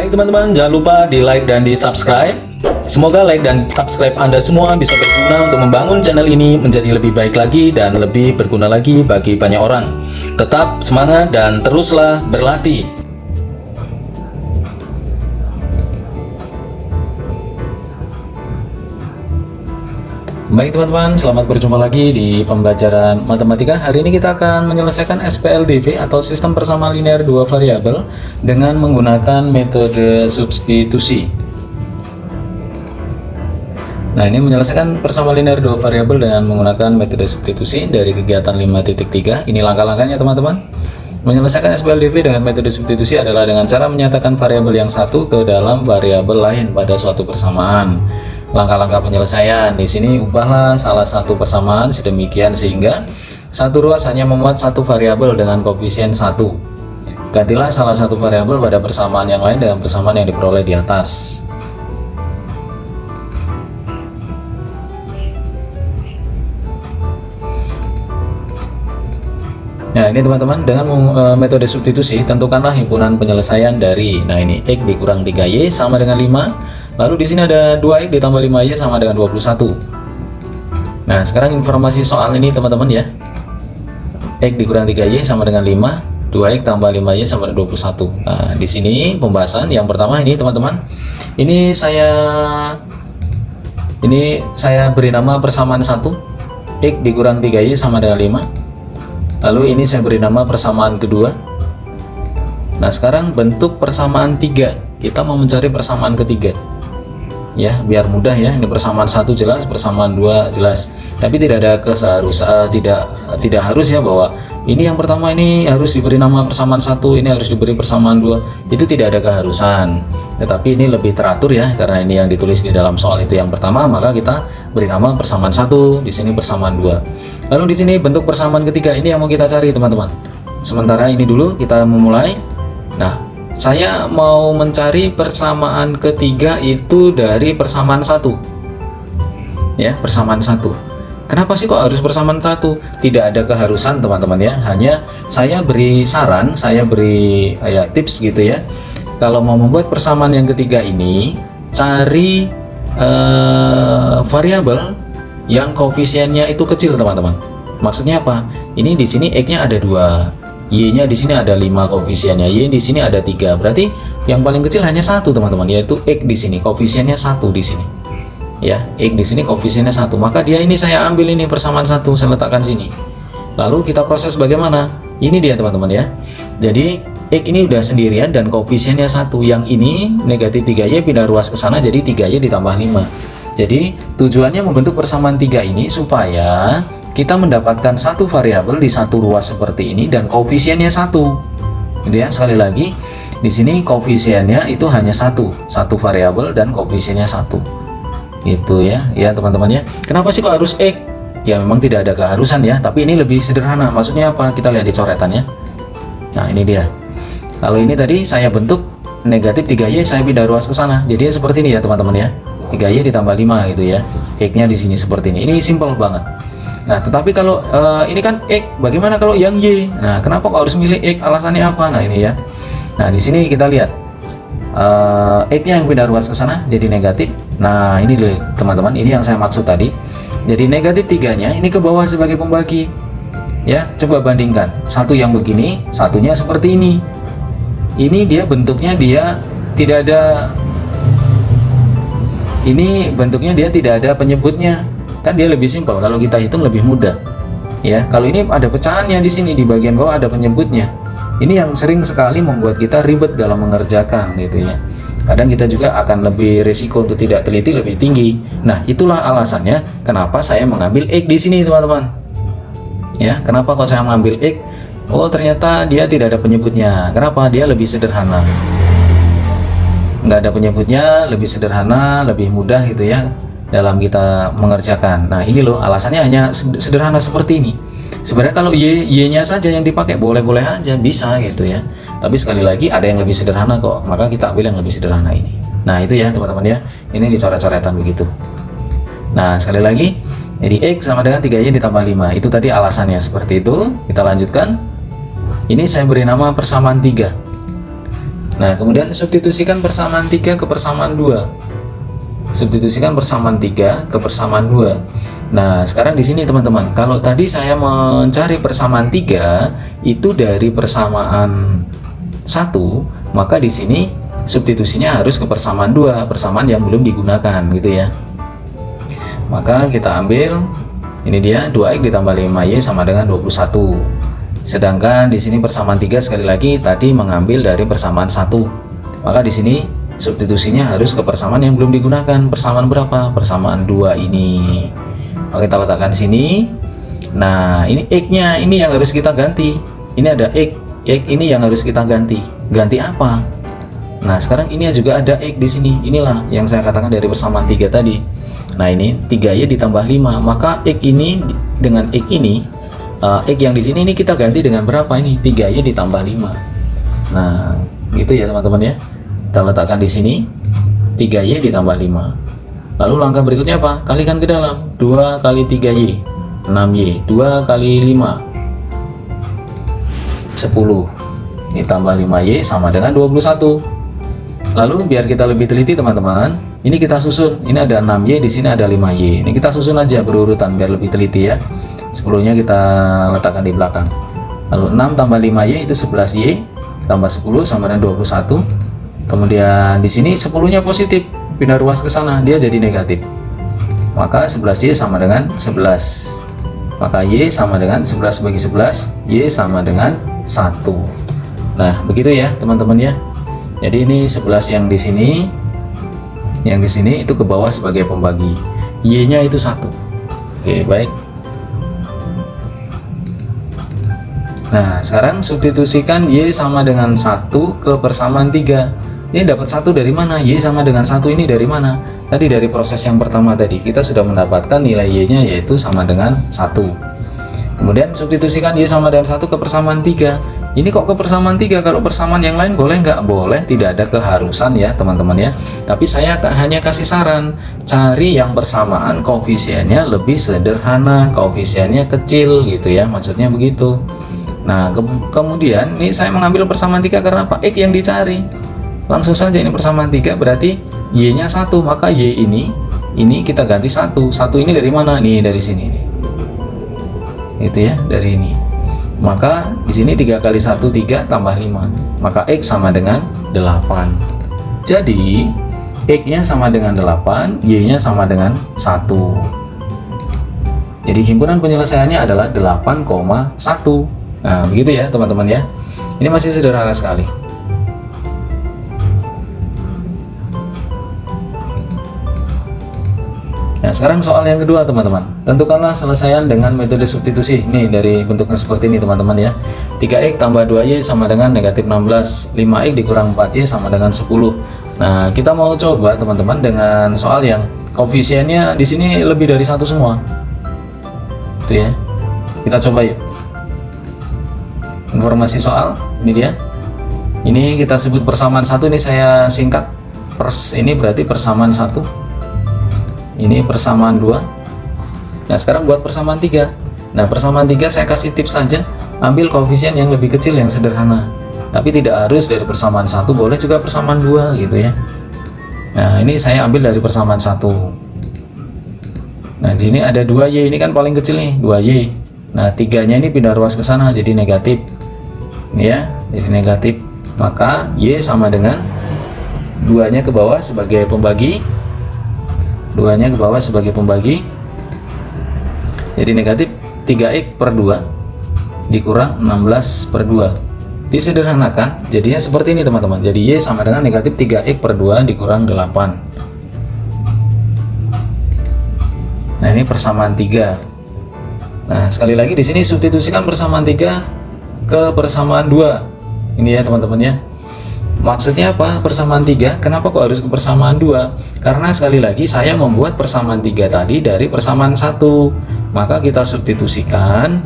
Baik teman-teman, jangan lupa di like dan di subscribe. Semoga like dan subscribe Anda semua bisa berguna untuk membangun channel ini menjadi lebih baik lagi dan lebih berguna lagi bagi banyak orang. Tetap semangat dan teruslah berlatih. Baik teman-teman, selamat berjumpa lagi di pembelajaran matematika. Hari ini kita akan menyelesaikan SPLDV atau sistem persamaan linear dua variabel dengan menggunakan metode substitusi. Nah, ini menyelesaikan persamaan linear dua variabel dengan menggunakan metode substitusi dari kegiatan 5.3. Ini langkah-langkahnya teman-teman. Menyelesaikan SPLDV dengan metode substitusi adalah dengan cara menyatakan variabel yang satu ke dalam variabel lain pada suatu persamaan. Langkah-langkah penyelesaian di sini, ubahlah salah satu persamaan sedemikian sehingga satu ruas hanya memuat satu variabel dengan koefisien 1. Gantilah salah satu variabel pada persamaan yang lain dengan persamaan yang diperoleh di atas. Nah, ini teman-teman, dengan metode substitusi tentukanlah himpunan penyelesaian dari, nah ini X dikurang 3Y sama dengan 5. Lalu di sini ada 2X ditambah 5Y sama dengan 21. Nah, sekarang informasi soal ini teman-teman ya. X dikurang 3Y sama dengan 5, 2X tambah 5Y sama dengan 21. Nah, di sini pembahasan yang pertama ini teman-teman. Ini saya beri nama persamaan 1. X dikurang 3Y sama dengan 5. Lalu ini saya beri nama persamaan kedua. Nah, sekarang bentuk persamaan 3. Kita mau mencari persamaan ketiga. Ya, biar mudah ya. Ini persamaan 1 jelas, persamaan 2 jelas. Tapi tidak ada keseharusan, tidak harus ya bahwa ini yang pertama ini harus diberi nama persamaan 1, ini harus diberi persamaan 2. Itu tidak ada keharusan. Tetapi ini lebih teratur ya, karena ini yang ditulis di dalam soal itu yang pertama, maka kita beri nama persamaan 1, di sini persamaan 2. Lalu di sini bentuk persamaan ketiga, ini yang mau kita cari teman-teman. Sementara ini dulu kita memulai. Nah, saya mau mencari persamaan ketiga itu dari persamaan 1. Ya, persamaan 1. Kenapa sih kok harus persamaan 1? Tidak ada keharusan teman-teman ya. Hanya saya beri saran, saya beri tips gitu ya. Kalau mau membuat persamaan yang ketiga ini, cari variabel yang koefisiennya itu kecil teman-teman. Maksudnya apa? Ini di sini X-nya ada 2. Y-nya di sini ada 5 koefisiennya, Y di sini ada 3. Berarti yang paling kecil hanya 1 teman-teman, yaitu X di sini koefisiennya 1 di sini. Ya, X di sini koefisiennya 1. Maka dia ini saya ambil ini persamaan 1, saya letakkan sini. Lalu kita proses bagaimana? Ini dia teman-teman ya. Jadi X ini udah sendirian dan koefisiennya 1. Yang ini negatif 3Y pindah ruas ke sana jadi 3Y ditambah 5. Jadi tujuannya membentuk persamaan 3 ini supaya kita mendapatkan satu variabel di satu ruas seperti ini dan koefisiennya 1. Gitu ya, sekali lagi di sini koefisiennya itu hanya satu variabel dan koefisiennya 1. Itu ya teman-teman ya. Kenapa sih kok harus X? Ya memang tidak ada keharusan ya, tapi ini lebih sederhana. Maksudnya apa? Kita lihat di coretannya. Nah, ini dia. Kalau ini tadi saya bentuk negatif 3Y, saya pindah ruas ke sana. Jadi seperti ini ya teman-teman ya. 3Y ditambah 5 gitu ya. X-nya di sini seperti ini. Ini simple banget. Nah, tetapi kalau ini kan X, bagaimana kalau yang Y? Nah, kenapa kok harus milih X? Alasannya apa? Nah, ini ya. Nah, di sini kita lihat X-nya yang pindah ruas ke sana jadi negatif. Nah, ini loh teman-teman, ini yang saya maksud tadi. Jadi negatif 3-nya ini ke bawah sebagai pembagi. Ya, coba bandingkan. Satu yang begini, satunya seperti ini. Ini dia bentuknya dia tidak ada. Ini bentuknya dia tidak ada penyebutnya. Kan dia lebih simpel, kalau kita hitung lebih mudah ya. Kalau ini ada pecahannya di sini, di bagian bawah ada penyebutnya. Ini yang sering sekali membuat kita ribet dalam mengerjakan gitu ya. Kadang kita juga akan lebih risiko untuk tidak teliti lebih tinggi. Nah, itulah alasannya kenapa saya mengambil X di sini teman-teman ya. Kenapa kok saya mengambil X? Oh, ternyata dia tidak ada penyebutnya. Kenapa? Dia lebih sederhana, nggak ada penyebutnya, lebih sederhana, lebih mudah gitu ya dalam kita mengerjakan. Nah, ini loh alasannya hanya sederhana seperti ini. Sebenarnya kalau Y-nya saja yang dipakai boleh-boleh aja, bisa gitu ya. Tapi sekali lagi ada yang lebih sederhana kok, maka kita ambil yang lebih sederhana ini. Nah, itu ya teman-teman ya. Ini dicoret-coretan begitu. Nah, sekali lagi, jadi X sama dengan 3Y ditambah 5. Itu tadi alasannya seperti itu. Kita lanjutkan. Ini saya beri nama persamaan 3. Nah, kemudian substitusikan persamaan 3 ke persamaan 2. Substitusikan persamaan 3 ke persamaan 2. Nah, sekarang di sini teman-teman, kalau tadi saya mencari persamaan 3 itu dari persamaan 1, maka di sini substitusinya harus ke persamaan 2, persamaan yang belum digunakan gitu ya. Maka kita ambil, ini dia 2x ditambah 5y sama dengan 21. Sedangkan di sini persamaan 3 sekali lagi tadi mengambil dari persamaan 1. Maka di sini substitusinya harus ke persamaan yang belum digunakan. Persamaan berapa? Persamaan 2 ini. Oke, kita letakkan di sini. Nah, ini x-nya ini yang harus kita ganti. Ini ada x ini yang harus kita ganti. Ganti apa? Nah, sekarang ini juga ada x di sini. Inilah yang saya katakan dari persamaan 3 tadi. Nah, ini 3y ditambah 5. Maka x ini dengan x ini, x yang di sini ini kita ganti dengan berapa ini? 3y ditambah 5. Nah, gitu ya teman-teman ya. Kita letakkan di sini 3y ditambah 5. Lalu langkah berikutnya apa? Kalikan ke dalam. 2 kali 3y 6y, 2 kali 5 10 ditambah 5y sama dengan 21. Lalu biar kita lebih teliti teman-teman, ini kita susun. Ini ada 6y, di sini ada 5y. Ini kita susun aja berurutan biar lebih teliti ya. 10-nya kita letakkan di belakang. Lalu 6 tambah 5y itu 11y tambah 10 sama dengan 21. Kemudian di sini 10-nya positif, pindah ruas ke sana, dia jadi negatif. Maka 11y sama dengan 11. Maka y sama dengan 11 bagi 11, y sama dengan 1. Nah, begitu ya teman-teman ya. Jadi ini 11 yang di sini, itu ke bawah sebagai pembagi. Y-nya itu 1. Oke, baik. Nah, sekarang substitusikan y sama dengan 1 ke persamaan 3. Ini dapat 1 dari mana? Y sama dengan 1 ini dari mana? Tadi dari proses yang pertama tadi kita sudah mendapatkan nilai y-nya yaitu sama dengan 1. Kemudian substitusikan y sama dengan 1 ke persamaan 3. Ini kok ke persamaan 3? Kalau persamaan yang lain boleh nggak? Boleh, tidak ada keharusan ya teman-teman ya. Tapi saya hanya kasih saran, cari yang persamaan koefisiennya lebih sederhana, koefisiennya kecil gitu ya, maksudnya begitu. Nah, kemudian ini saya mengambil persamaan 3 karena apa? X yang dicari. Langsung saja ini persamaan 3 berarti y-nya 1, maka y ini kita ganti 1. 1 ini dari mana? Nih dari sini nih. Itu ya, dari ini. Maka di sini 3 kali 1 3 tambah 5. Maka x sama dengan 8. Jadi x-nya sama dengan 8, y-nya sama dengan 1. Jadi himpunan penyelesaiannya adalah 8,1. Nah, begitu ya teman-teman ya. Ini masih sederhana sekali. Nah, sekarang soal yang kedua teman-teman. Tentukanlah selesaian dengan metode substitusi. Nih dari bentuknya seperti ini teman-teman ya. 3x tambah 2y sama dengan negatif 16. 5x dikurang 4y sama dengan 10. Nah, kita mau coba teman-teman dengan soal yang koefisiennya di sini lebih dari 1 semua. Itu ya. Kita coba yuk. Informasi soal ini dia. Ini kita sebut persamaan 1, ini saya singkat. Ini berarti persamaan 1. Ini persamaan 2. Nah, sekarang buat persamaan 3. Nah, persamaan 3 saya kasih tips saja, ambil koefisien yang lebih kecil yang sederhana. Tapi tidak harus dari persamaan 1, boleh juga persamaan 2 gitu ya. Nah, ini saya ambil dari persamaan 1. Nah, di sini ada 2y, ini kan paling kecil nih, 2y. Nah, 3-nya ini pindah ruas ke sana jadi negatif. Ini ya, jadi negatif. Maka y sama dengan 2-nya ke bawah sebagai pembagi. 2-nya ke bawah sebagai pembagi. Jadi negatif 3x per 2 dikurang 16 per 2. Disederhanakan jadinya seperti ini teman-teman. Jadi y sama dengan negatif 3x per 2 dikurang 8. Nah, ini persamaan 3. Nah, sekali lagi di sini substitusikan persamaan 3 ke persamaan 2. Ini ya teman-teman ya. Maksudnya apa persamaan 3? Kenapa kok harus ke persamaan 2? Karena sekali lagi saya membuat persamaan 3 tadi dari persamaan 1. Maka kita substitusikan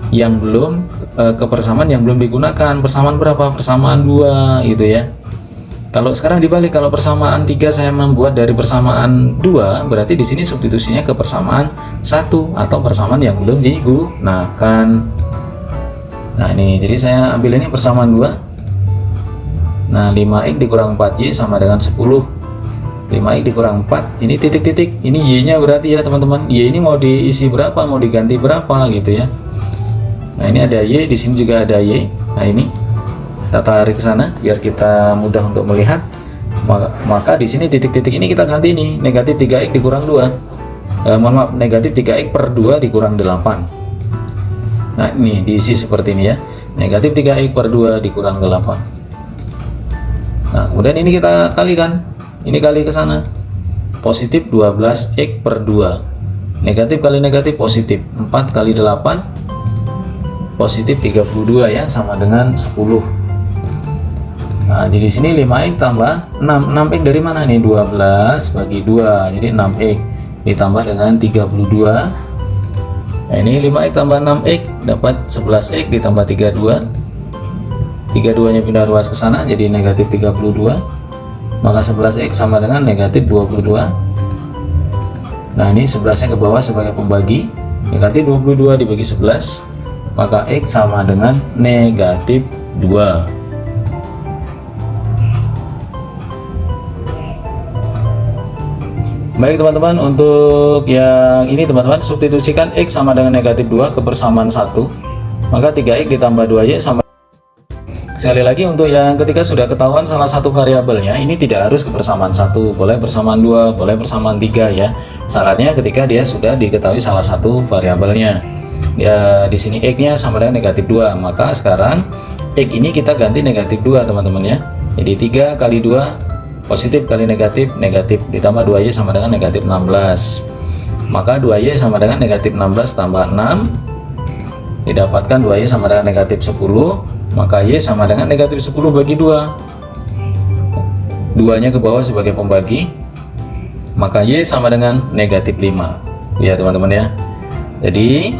yang belum ke persamaan yang belum digunakan. Persamaan berapa? Persamaan 2 gitu ya. Kalau sekarang dibalik, kalau persamaan 3 saya membuat dari persamaan 2, berarti di sini substitusinya ke persamaan 1 atau persamaan yang belum digunakan. Nah, ini jadi saya ambil ini persamaan 2. Nah 5x dikurang 4y sama dengan 10. 5x dikurang 4, ini titik-titik, ini y-nya berarti ya teman-teman. Y ini mau diisi berapa, mau diganti berapa gitu ya. Nah ini ada y, di sini juga ada y. Nah ini kita tarik ke sana biar kita mudah untuk melihat. Maka di sini titik-titik ini kita ganti nih, negatif 3x dikurang 2. Mohon maaf, negatif 3x per 2 dikurang 8. Nah ini diisi seperti ini ya, negatif 3x per 2 dikurang 8. Nah kemudian ini kita kalikan, ini kali ke sana, positif 12x per 2, negatif kali negatif positif, 4 kali 8 positif 32 ya, sama dengan 10. Nah jadi sini 5x tambah 6, 6x dari mana nih, 12 bagi 2, jadi 6x ditambah dengan 32. Nah ini 5x tambah 6x dapat 11x ditambah 32. 32 nya pindah ruas ke sana jadi negatif 32, maka 11x sama dengan negatif 22. Nah ini 11 nya ke bawah sebagai pembagi, negatif 22 dibagi 11, maka x sama dengan negatif 2. Baik teman-teman, untuk yang ini teman-teman substitusikan x sama dengan negatif 2 ke persamaan 1, maka 3x ditambah 2y sama. Sekali lagi, untuk yang ketika sudah ketahuan salah satu variabelnya, ini tidak harus ke persamaan 1, boleh persamaan 2, boleh persamaan 3 ya. Syaratnya ketika dia sudah diketahui salah satu variabelnya. Ya, di sini x-nya sama dengan negatif 2, maka sekarang x ini kita ganti negatif 2 teman-teman ya. Jadi 3 kali 2 positif kali negatif, negatif ditambah 2y sama dengan negatif 16. Maka 2y sama dengan negatif 16 tambah 6, didapatkan 2y sama dengan negatif 10, maka y sama dengan negatif 10 bagi 2. 2 nya ke bawah sebagai pembagi, maka y sama dengan negatif 5 ya teman-teman ya. Jadi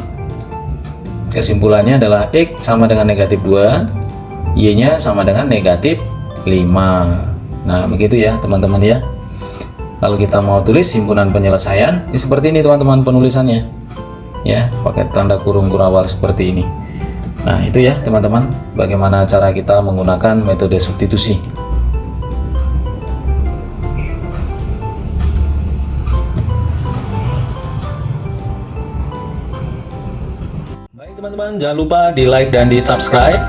kesimpulannya adalah x sama dengan negatif 2, y nya sama dengan negatif 5. Nah begitu ya teman-teman ya. Kalau kita mau tulis himpunan penyelesaian ini seperti ini teman-teman penulisannya ya, pakai tanda kurung kurawal seperti ini. Nah itu ya teman-teman, bagaimana cara kita menggunakan metode substitusi. Baik teman-teman, jangan lupa di like dan di subscribe.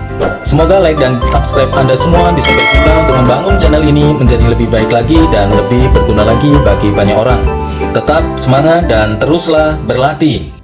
Semoga like dan subscribe Anda semua bisa berguna untuk membangun channel ini menjadi lebih baik lagi dan lebih berguna lagi bagi banyak orang. Tetap semangat dan teruslah berlatih.